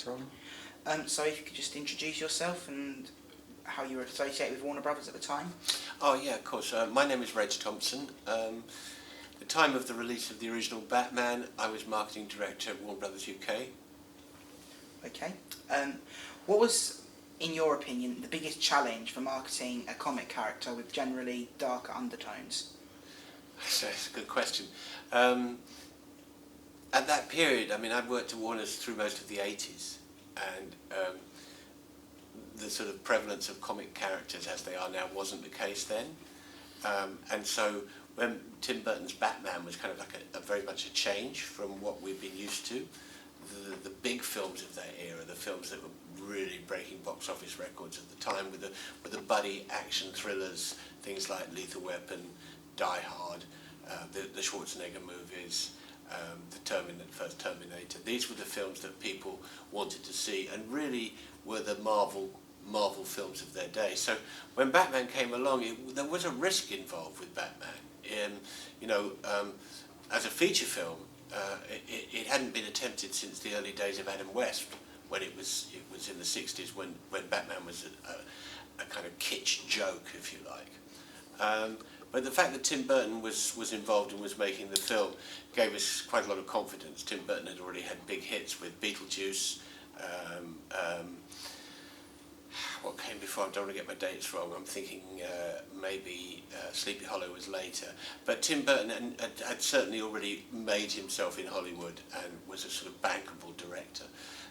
character on. So if you could just introduce yourself and how you were associated with Warner Brothers at the time. Oh yeah, of course. My name is Reg Thompson. The time of the release of the original Batman, I was marketing director at Warner Brothers UK. Okay. What was, in your opinion, the biggest challenge for marketing a comic character with generally darker undertones? That's a good question. At that period, I mean, I'd worked at Warner's through most of the 80s, and the sort of prevalence of comic characters as they are now wasn't the case then. And so when Tim Burton's Batman was kind of like a very much a change from what we've been used to, the big films of that era, the films that were really breaking box office records at the time with the buddy action thrillers, things like Lethal Weapon, Die Hard, the Schwarzenegger movies, the first Terminator. These were the films that people wanted to see and really were the Marvel films of their day. So when Batman came along, there was a risk involved with Batman. As a feature film, it hadn't been attempted since the early days of Adam West, when it was in the 60s, when Batman was a kind of kitsch joke, if you like. But the fact that Tim Burton was involved and was making the film gave us quite a lot of confidence. Tim Burton had already had big hits with Beetlejuice. What came before? I don't want to get my dates wrong. I'm thinking maybe Sleepy Hollow was later. But Tim Burton had certainly already made himself in Hollywood and was a sort of bankable director.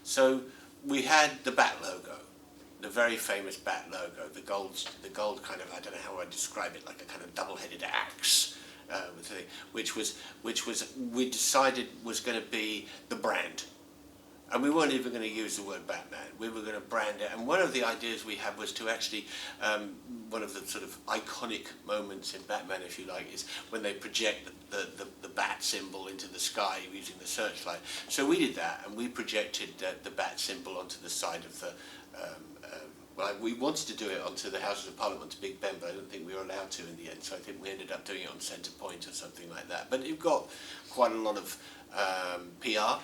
So we had the Bat logo, the very famous Bat logo, the gold kind of, I don't know how I describe it, like a kind of double-headed axe, which we decided was going to be the brand. And we weren't even going to use the word Batman. We were going to brand it. And one of the ideas we had was to actually, one of the sort of iconic moments in Batman, if you like, is when they project the bat symbol into the sky using the searchlight. So we did that, and we projected the bat symbol onto the side of the... we wanted to do it onto the Houses of Parliament, to Big Ben, but I don't think we were allowed to in the end, so I think we ended up doing it on Centre Point or something like that. But it got quite a lot of PR.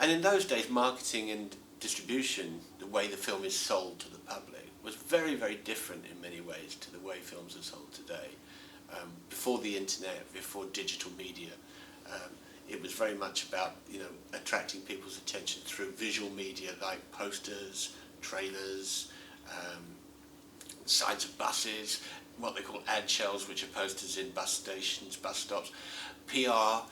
And in those days, marketing and distribution, the way the film is sold to the public, was very, very different in many ways to the way films are sold today. Before the internet, before digital media, it was very much about attracting people's attention through visual media like posters, trailers, sides of buses, what they call ad shells, which are posters in bus stations, bus stops, PR.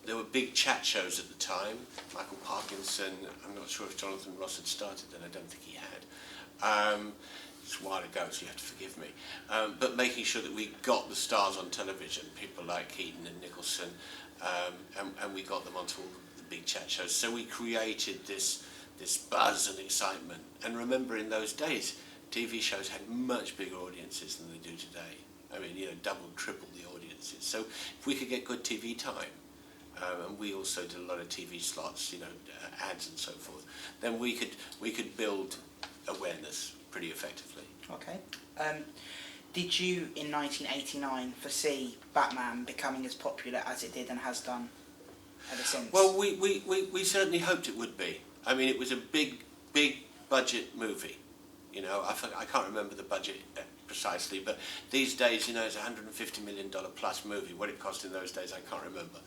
There were big chat shows at the time. Michael Parkinson, I'm not sure if Jonathan Ross had started then, I don't think he had. It's a while ago, so you have to forgive me. But making sure that we got the stars on television, people like Keaton and Nicholson, and we got them onto all the big chat shows. So we created this buzz and excitement. And remember, in those days, TV shows had much bigger audiences than they do today. I mean, double, triple the audiences. So if we could get good TV time, and we also did a lot of TV slots, ads and so forth, then we could build awareness pretty effectively. Okay. Did you, in 1989, foresee Batman becoming as popular as it did and has done ever since? Well, we certainly hoped it would be. I mean, it was a big budget movie. I can't remember the budget precisely, but these days, it's a $150 million plus movie. What it cost in those days, I can't remember.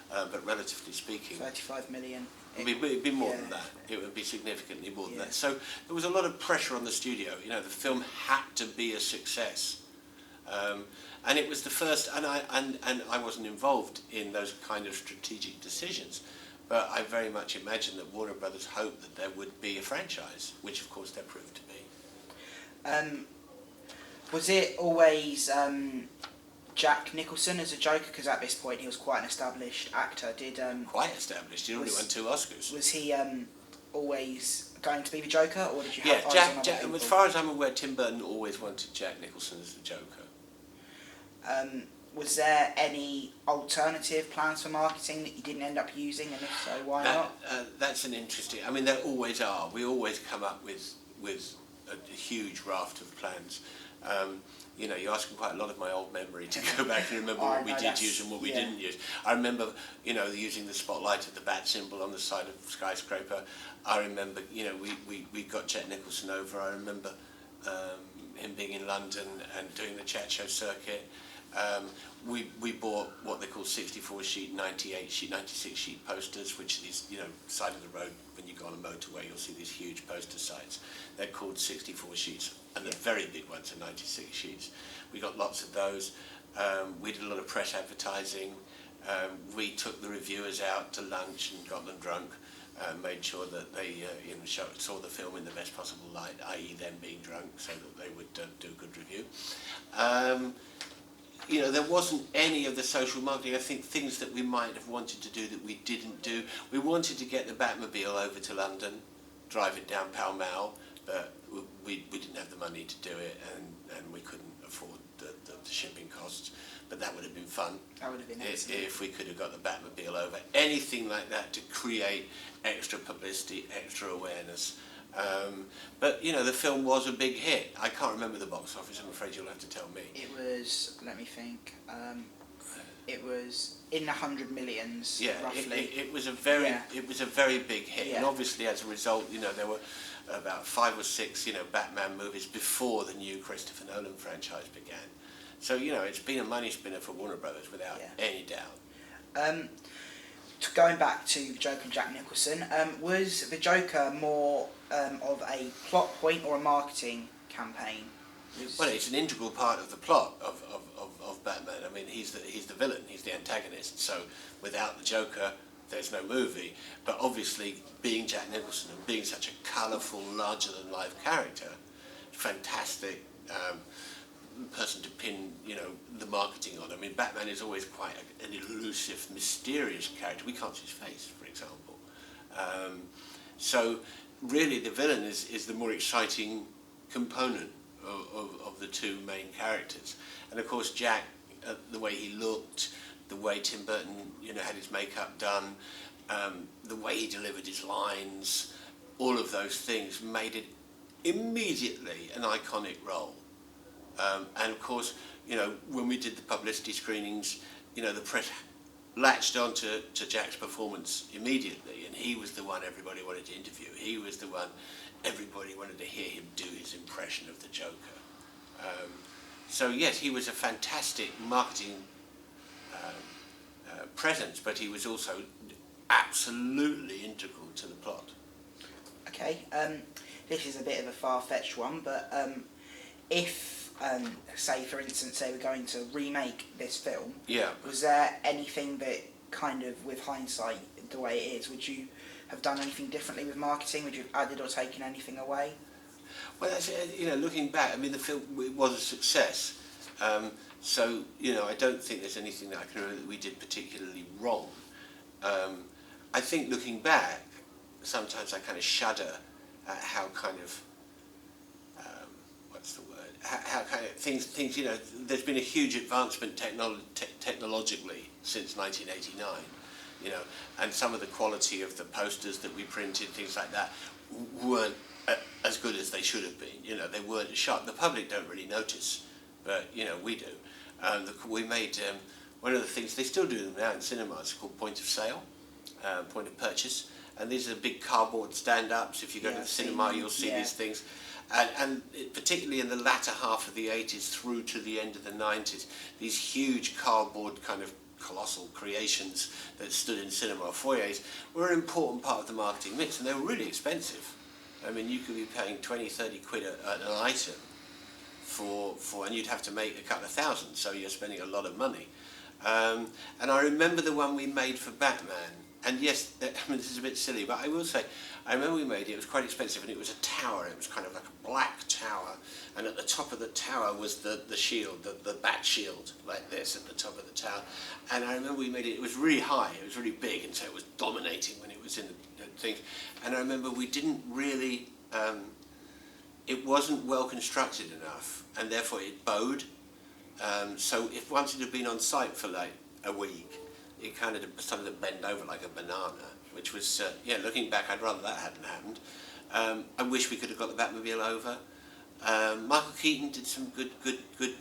But relatively speaking, 35 million. It'd be more than that. It would be significantly more than that. So there was a lot of pressure on the studio. The film had to be a success, and it was the first. And I wasn't involved in those kind of strategic decisions, but I very much imagined that Warner Brothers hoped that there would be a franchise, which of course there proved to be. Was it always Jack Nicholson as a Joker? Because at this point he was quite an established actor. Quite established. He already won 2 Oscars. Was he always going to be the Joker, or did you have Jack, eyes on other people? as far as I'm aware, Tim Burton always wanted Jack Nicholson as the Joker. Was there any alternative plans for marketing that you didn't end up using, and if so, why not? That's an interesting... I mean, there always are. We always come up with a huge raft of plans. You know, you're asking quite a lot of my old memory to go back and remember I what we know, did use and what we yeah. didn't use. I remember, you know, using the spotlight of the bat symbol on the side of Skyscraper. I remember, you know, we got Jack Nicholson over. I remember him being in London and doing the chat show circuit. We bought what they call 64 sheet, 98 sheet, 96 sheet posters, which are these, you know, side of the road, when you go on a motorway, you'll see these huge poster sites. They're called 64 sheets, and the very big ones are 96 sheets. We got lots of those. We did a lot of press advertising. We took the reviewers out to lunch and got them drunk. Made sure that they you know, saw the film in the best possible light, i.e. them being drunk, so that they would do a good review. You know, there wasn't any of the social marketing. I think things that we might have wanted to do that we didn't do. We wanted to get the Batmobile over to London, drive it down Pall Mall, but we didn't have the money to do it, and we couldn't afford the shipping costs. But that would have been fun. That would have been excellent. If we could have got the Batmobile over. Anything like that to create extra publicity, extra awareness. But, you know, the film was a big hit. I can't remember the box office, I'm afraid you'll have to tell me. It was, let me think, it was in the 100 millions, Yeah, roughly. it was a very big hit. Yeah. And obviously, as a result, you know, there were about 5 or 6, you know, Batman movies before the new Christopher Nolan franchise began. So, you know, it's been a money spinner for Warner Brothers without any doubt. Going back to the Joker and Jack Nicholson, was the Joker more of a plot point or a marketing campaign? Well, it's an integral part of the plot of Batman. I mean, he's the villain, he's the antagonist. So without the Joker, there's no movie. But obviously, being Jack Nicholson and being such a colourful, larger-than-life character, fantastic person to pin, you know, the marketing on. I mean, Batman is always quite an elusive, mysterious character. We can't see his face, for example. So really, the villain is the more exciting component of the two main characters. And of course, Jack, the way he looked, the way Tim Burton, you know, had his makeup done, the way he delivered his lines, all of those things made it immediately an iconic role. And of course, you know, when we did the publicity screenings, you know, the press latched on to Jack's performance immediately, and he was the one everybody wanted to interview. He was the one everybody wanted to hear him do his impression of the Joker. So yes, he was a fantastic marketing presence, but he was also absolutely integral to the plot. Okay, this is a bit of a far-fetched one, but if, say for instance, they were going to remake this film, was there anything that kind of, with hindsight, the way it is, would you have done anything differently with marketing? Would you have added or taken anything away? Well, that's, you know, looking back, I mean, the film was a success. So, you know, I don't think there's anything that I can remember that we did particularly wrong. I think looking back, sometimes I kind of shudder at how kind of, what's the word, how kind of things, you know, there's been a huge advancement technologically since 1989, you know, and some of the quality of the posters that we printed, things like that, weren't as good as they should have been. You know, they weren't as sharp. The public don't really notice, but, you know, we do. We made, one of the things, they still do them now in cinemas, called point of sale, point of purchase, and these are big cardboard stand-ups. If you go to the cinema, you'll see these things. And particularly in the latter half of the 80s through to the end of the 90s, these huge cardboard kind of colossal creations that stood in cinema foyers were an important part of the marketing mix, and they were really expensive. I mean, you could be paying 20, 30 quid an item for, and you'd have to make a couple of thousand, so you're spending a lot of money. And I remember the one we made for Batman, and yes, I mean, this is a bit silly, but I will say, I remember we made it, it was quite expensive, and it was a tower, it was kind of like a black tower, and at the top of the tower was the shield, the bat shield, like this, at the top of the tower. And I remember we made it, it was really high, it was really big, and so it was dominating when it was in the thing. And I remember we didn't really, it wasn't well constructed enough, and therefore it bowed. So if once it had been on site for like a week, it kind of started to bend over like a banana, which was, yeah, looking back, I'd rather that hadn't happened. I wish we could have got the Batmobile over. Michael Keaton did some good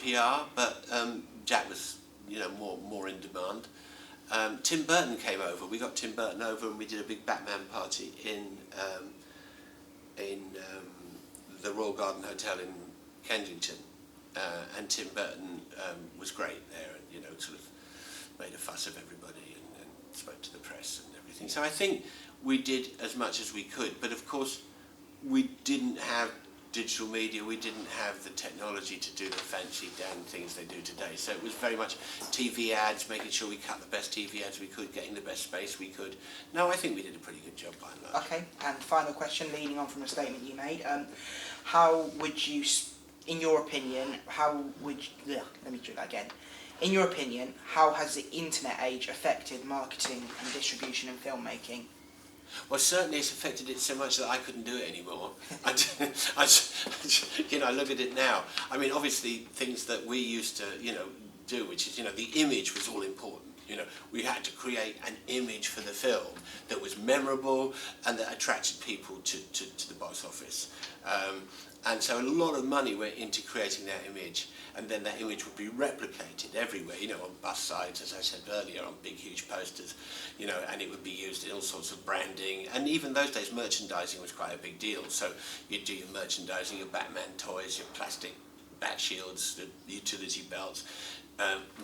PR, but Jack was, more in demand. Tim Burton came over. We got Tim Burton over, and we did a big Batman party in the Royal Garden Hotel in Kensington, and Tim Burton was great there, and sort of made a fuss of everybody and spoke to the press and everything. So I think we did as much as we could, but of course we didn't have digital media, we didn't have the technology to do the fancy damn things they do today. So it was very much TV ads, making sure we cut the best TV ads we could, getting the best space we could. No, I think we did a pretty good job by and large. Okay, and final question, leading on from a statement you made, how would you, in your opinion, let me do that again. In your opinion, how has the internet age affected marketing and distribution and filmmaking? Well, certainly it's affected it so much that I couldn't do it anymore. I look at it now. I mean, obviously things that we used to, do, which is, the image was all important. We had to create an image for the film that was memorable and that attracted people to the box office. And so a lot of money went into creating that image, and then that image would be replicated everywhere, on bus sides, as I said earlier, on big, huge posters, and it would be used in all sorts of branding. And even those days, merchandising was quite a big deal. So you'd do your merchandising, your Batman toys, your plastic bat shields, the utility belts.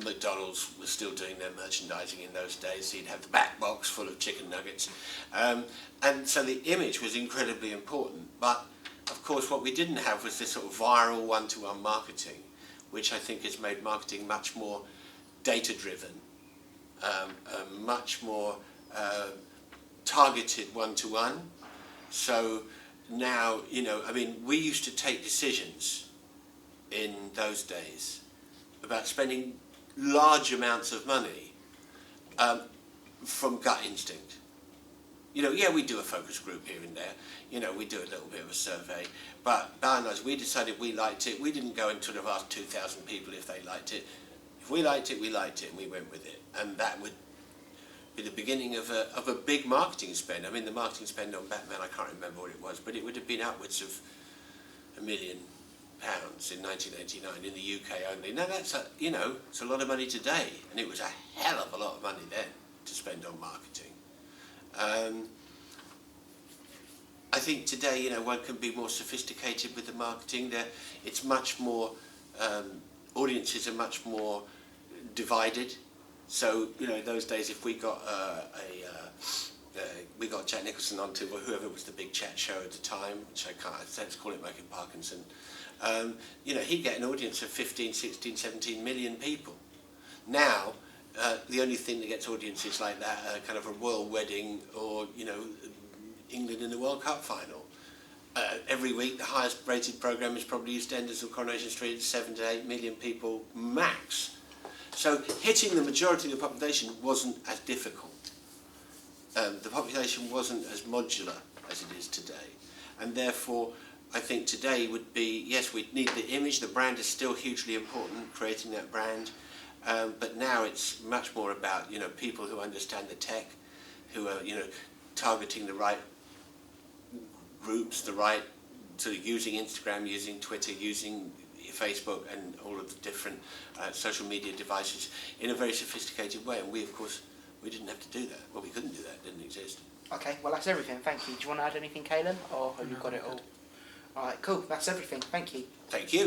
McDonald's was still doing their merchandising in those days, so you'd have the bat box full of chicken nuggets. And so the image was incredibly important, but of course what we didn't have was this sort of viral one-to-one marketing, which I think has made marketing much more data-driven, much more targeted one-to-one. So now, we used to take decisions in those days about spending large amounts of money from gut instinct. We do a focus group here and there. We do a little bit of a survey. But by and large, we decided we liked it. We didn't go and sort of ask 2,000 people if they liked it. If we liked it, and we went with it. And that would be the beginning of a big marketing spend. I mean, the marketing spend on Batman, I can't remember what it was, but it would have been upwards of £1 million in 1989 in the UK only. Now that's it's a lot of money today, and it was a hell of a lot of money then to spend on marketing. I think today, one can be more sophisticated with the marketing. It's much more, audiences are much more divided. So, in those days, if we got we got Jack Nicholson onto whoever was the big chat show at the time, which let's call it Michael Parkinson. He'd get an audience of 15, 16, 17 million people. Now, the only thing that gets audiences like that are kind of a royal wedding or, England in the World Cup final. Every week, the highest rated programme is probably EastEnders or Coronation Street, 7 to 8 million people max. So hitting the majority of the population wasn't as difficult. The population wasn't as modular as it is today. And therefore, I think today would be, yes, we need the image, the brand is still hugely important, creating that brand. But now it's much more about, people who understand the tech, who are, targeting the right groups, the right, sort of using Instagram, using Twitter, using Facebook and all of the different social media devices in a very sophisticated way. And we, of course, we didn't have to do that. Well, we couldn't do that, it didn't exist. Okay, well that's everything, thank you. Do you want to add anything, Caelan, or have you got it all? Alright, cool, that's everything, thank you. Thank you.